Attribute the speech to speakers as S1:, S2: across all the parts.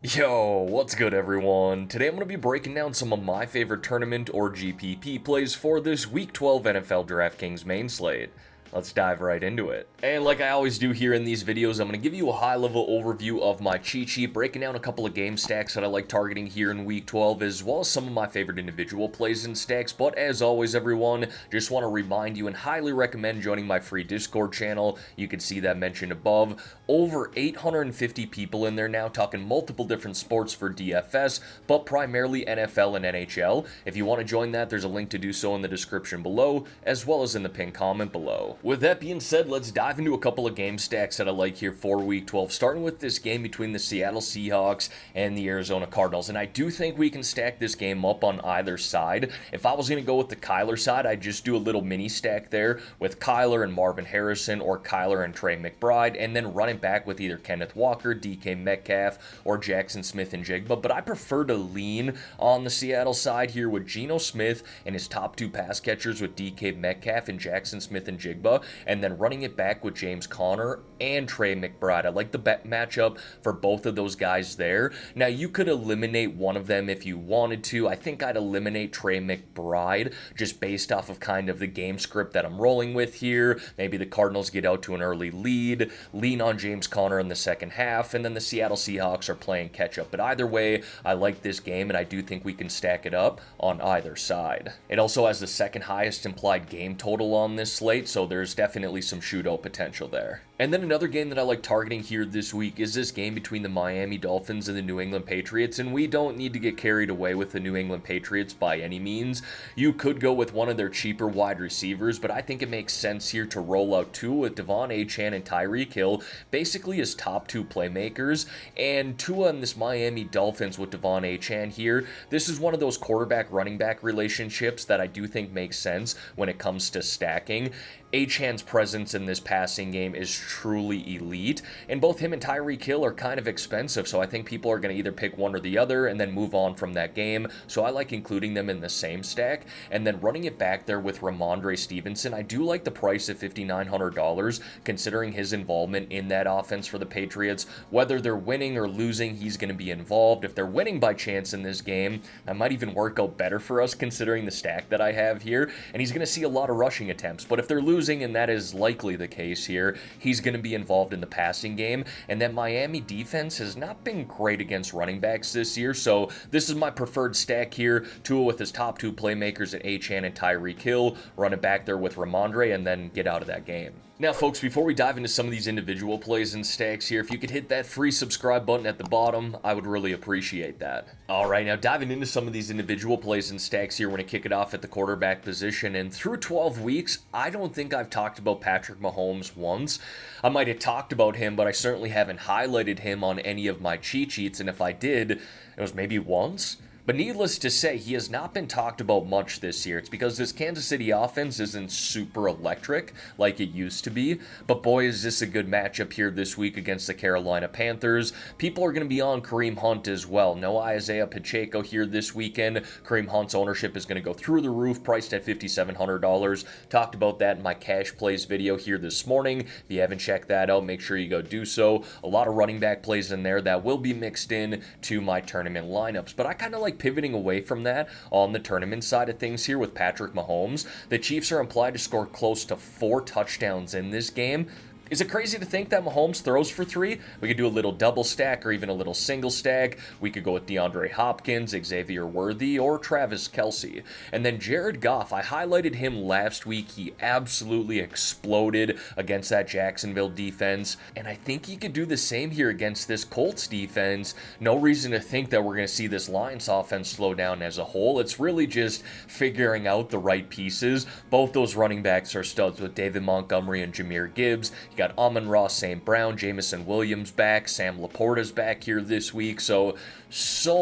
S1: Yo, what's good everyone? Today I'm going to be breaking down some of my favorite tournament or GPP plays for this Week 12 NFL DraftKings main slate. Let's dive right into it. And like I always do here in these videos, I'm going to give you a high-level overview of my cheat sheet, breaking down a couple of game stacks that I like targeting here in Week 12, as well as some of my favorite individual plays and stacks. But as always, everyone, just want to remind you and highly recommend joining my free Discord channel. You can see that mentioned above. Over 850 people in there now, talking multiple different sports for DFS, but primarily NFL and NHL. If you want to join that, there's a link to do so in the description below, as well as in the pinned comment below. With that being said, let's dive into a couple of game stacks that I like here for Week 12, starting with this game between the Seattle Seahawks and the Arizona Cardinals. And I do think we can stack this game up on either side. If I was going to go with the Kyler side, I'd just do a little mini stack there with Kyler and Marvin Harrison, or Kyler and Trey McBride, and then running back with either Kenneth Walker, DK Metcalf, or Jackson Smith-Njigba. But I prefer to lean on the Seattle side here with Geno Smith and his top two pass catchers with DK Metcalf and Jackson Smith-Njigba, and then running it back with James Conner and Trey McBride. I like the matchup for both of those guys there. Now, you could eliminate one of them if you wanted to. I think I'd eliminate Trey McBride just based off of kind of the game script that I'm rolling with here. Maybe the Cardinals get out to an early lead, lean on James Conner in the second half, and then the Seattle Seahawks are playing catch up. But either way, I like this game, and I do think we can stack it up on either side. It also has the second highest implied game total on this slate, so there's definitely some shootout potential there. And then another game that I like targeting here this week is this game between the Miami Dolphins and the New England Patriots, and we don't need to get carried away with the New England Patriots by any means. You could go with one of their cheaper wide receivers, but I think it makes sense here to roll out Tua with Devon Achane and Tyreek Hill, basically as top two playmakers, and Tua and this Miami Dolphins with Devon Achane here. This is one of those quarterback-running back relationships that I do think makes sense when it comes to stacking. Achane's presence in this passing game is truly elite, and both him and Tyreek Hill are kind of expensive, so I think people are going to either pick one or the other and then move on from that game, so I like including them in the same stack, and then running it back there with Ramondre Stevenson. I do like the price at $5,900, considering his involvement in that offense for the Patriots. Whether they're winning or losing, he's going to be involved. If they're winning by chance in this game, that might even work out better for us considering the stack that I have here, and he's going to see a lot of rushing attempts, but if they're losing, and that is likely the case here, he's going to be involved in the passing game, and that Miami defense has not been great against running backs this year, so this is my preferred stack here. Tua with his top two playmakers at Achane and Tyreek Hill, run it back there with Ramondre, and then get out of that game. Now, folks, before we dive into some of these individual plays and stacks here, if you could hit that free subscribe button at the bottom, I would really appreciate that. All right, now diving into some of these individual plays and stacks here, we're going to kick it off at the quarterback position. And through 12 weeks, I don't think I've talked about Patrick Mahomes once. I might have talked about him, but I certainly haven't highlighted him on any of my cheat sheets. And if I did, it was maybe once. But needless to say, he has not been talked about much this year. It's because this Kansas City offense isn't super electric like it used to be. But boy, is this a good matchup here this week against the Carolina Panthers. People are going to be on Kareem Hunt as well. No Isaiah Pacheco here this weekend. Kareem Hunt's ownership is going to go through the roof, priced at $5,700. Talked about that in my cash plays video here this morning. If you haven't checked that out, make sure you go do so. A lot of running back plays in there that will be mixed in to my tournament lineups. But I kind of like pivoting away from that on the tournament side of things here with Patrick Mahomes. The Chiefs are implied to score close to 4 touchdowns in this game. Is it crazy to think that Mahomes throws for 3? We could do a little double stack or even a little single stack. We could go with DeAndre Hopkins, Xavier Worthy, or Travis Kelce. And then Jared Goff, I highlighted him last week. He absolutely exploded against that Jacksonville defense. And I think he could do the same here against this Colts defense. No reason to think that we're going to see this Lions offense slow down as a whole. It's really just figuring out the right pieces. Both those running backs are studs with David Montgomery and Jahmyr Gibbs. Got Amon-Ra St. Brown, Jamison Williams back, Sam Laporta's back here this week, so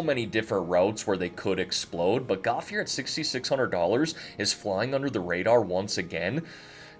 S1: many different routes where they could explode, but Goff here at $6,600 is flying under the radar once again.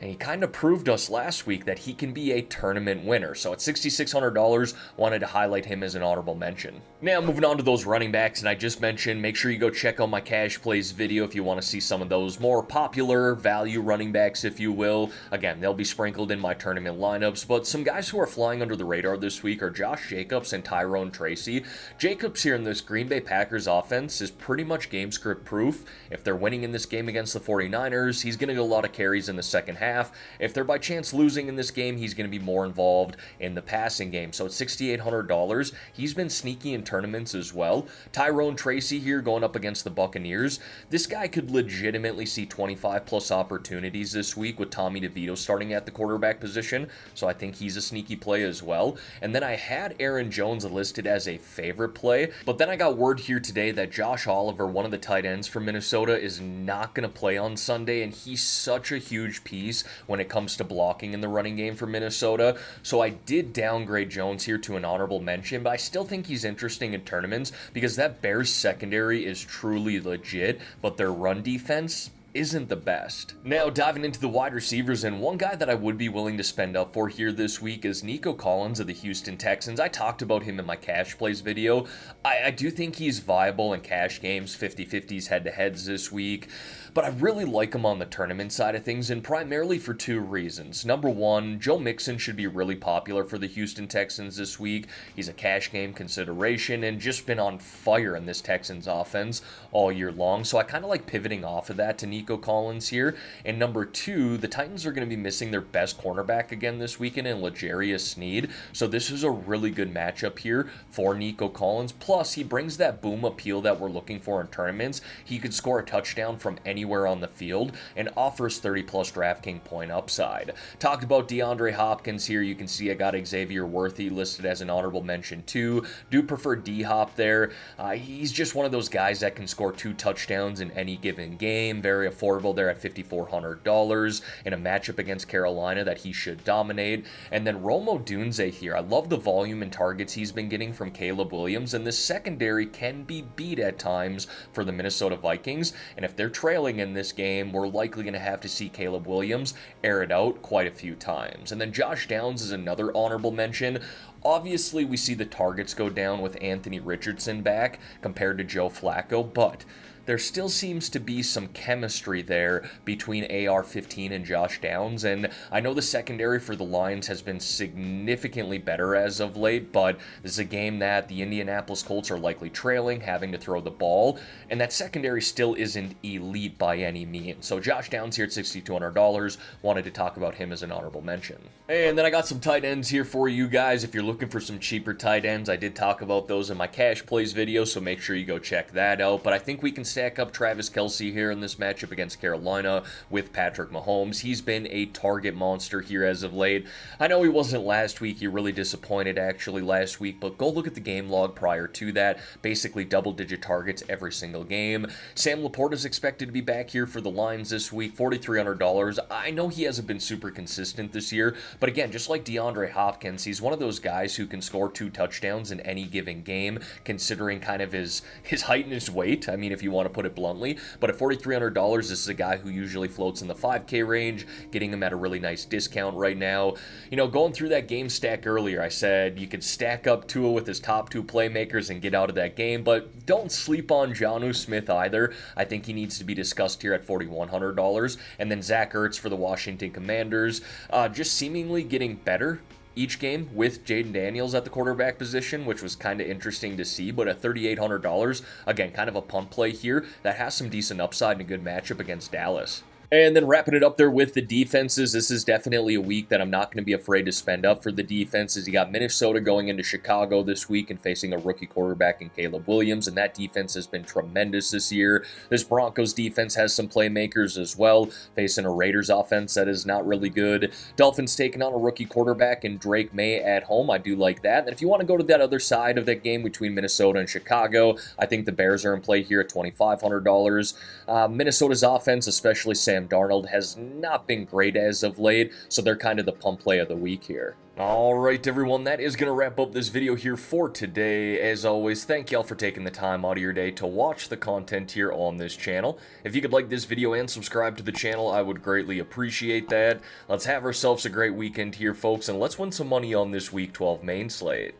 S1: and he kind of proved us last week that he can be a tournament winner. So at $6,600, wanted to highlight him as an honorable mention. Now moving on to those running backs, and I just mentioned, make sure you go check out my cash plays video if you want to see some of those more popular value running backs, if you will. Again, they'll be sprinkled in my tournament lineups, but some guys who are flying under the radar this week are Josh Jacobs and Tyrone Tracy. Jacobs here in this Green Bay Packers offense is pretty much game script proof. If they're winning in this game against the 49ers, he's going to get a lot of carries in the second half. If they're by chance losing in this game, he's going to be more involved in the passing game. So at $6,800, he's been sneaky in tournaments as well. Tyrone Tracy here going up against the Buccaneers. This guy could legitimately see 25 plus opportunities this week with Tommy DeVito starting at the quarterback position, so I think he's a sneaky play as well. And then I had Aaron Jones listed as a favorite play, but then I got word here today that Josh Oliver, one of the tight ends for Minnesota, is not going to play on Sunday, and he's such a huge piece when it comes to blocking in the running game for Minnesota. So I did downgrade Jones here to an honorable mention, but I still think he's interesting in tournaments because that Bears secondary is truly legit, but their run defense isn't the best. Now diving into the wide receivers, and one guy that I would be willing to spend up for here this week is Nico Collins of the Houston Texans. I talked about him in my cash plays video. I do think he's viable in cash games, 50-50s head-to-heads this week, but I really like him on the tournament side of things, and primarily for two reasons. Number one, Joe Mixon should be really popular for the Houston Texans this week. He's a cash game consideration and just been on fire in this Texans offense all year long, so I kind of like pivoting off of that to Nico Collins here. And number two, the Titans are going to be missing their best cornerback again this weekend in L'Jarius Sneed, so this is a really good matchup here for Nico Collins. Plus, he brings that boom appeal that we're looking for in tournaments. He could score a touchdown from anywhere on the field and offers 30 plus DraftKings point upside. Talked about DeAndre Hopkins here. You can see I got Xavier Worthy listed as an honorable mention too. Do prefer D-Hop there. He's just one of those guys that can score 2 touchdowns in any given game. Very affordable there at $5,400 in a matchup against Carolina that he should dominate. And then Rome Odunze here. I love the volume and targets he's been getting from Caleb Williams, and this secondary can be beat at times for the Minnesota Vikings. And if they're trailing in this game, we're likely going to have to see Caleb Williams air it out quite a few times. And then Josh Downs is another honorable mention. Obviously, we see the targets go down with Anthony Richardson back compared to Joe Flacco, but there still seems to be some chemistry there between AR-15 and Josh Downs, and I know the secondary for the Lions has been significantly better as of late, but this is a game that the Indianapolis Colts are likely trailing, having to throw the ball, and that secondary still isn't elite by any means. So Josh Downs here at $6,200, wanted to talk about him as an honorable mention. And then I got some tight ends here for you guys. If you're looking for some cheaper tight ends, I did talk about those in my cash plays video, so make sure you go check that out. But I think we can stack up Travis Kelce here in this matchup against Carolina with Patrick Mahomes. He's been a target monster here as of late. I know he wasn't last week. He really disappointed actually last week, but go look at the game log prior to that. Basically double-digit targets every single game. Sam Laporta is expected to be back here for the Lions this week, $4,300. I know he hasn't been super consistent this year, but again, just like DeAndre Hopkins, he's one of those guys who can score 2 touchdowns in any given game, considering kind of his height and his weight. I mean, if you want to put it bluntly, but at $4,300, this is a guy who usually floats in the 5K range, getting him at a really nice discount right now. You know, going through that game stack earlier, I said you could stack up Tua with his top 2 playmakers and get out of that game, but don't sleep on Jonnu Smith either. I think he needs to be discussed here at $4,100. And then Zach Ertz for the Washington Commanders, just seemingly getting better each game with Jaden Daniels at the quarterback position, which was kind of interesting to see. But at $3,800, again, kind of a punt play here that has some decent upside and a good matchup against Dallas. And then wrapping it up there with the defenses, this is definitely a week that I'm not going to be afraid to spend up for the defenses. You got Minnesota going into Chicago this week and facing a rookie quarterback in Caleb Williams, and that defense has been tremendous this year. This Broncos defense has some playmakers as well, facing a Raiders offense that is not really good. Dolphins taking on a rookie quarterback in Drake May at home. I do like that. And if you want to go to that other side of that game between Minnesota and Chicago, I think the Bears are in play here at $2,500. Minnesota's offense, especially Sam Sam Darnold has not been great as of late, so they're kind of the pump play of the week here. Alright everyone, that is going to wrap up this video here for today. As always, thank y'all for taking the time out of your day to watch the content here on this channel. If you could like this video and subscribe to the channel, I would greatly appreciate that. Let's have ourselves a great weekend here, folks, and let's win some money on this Week 12 main slate.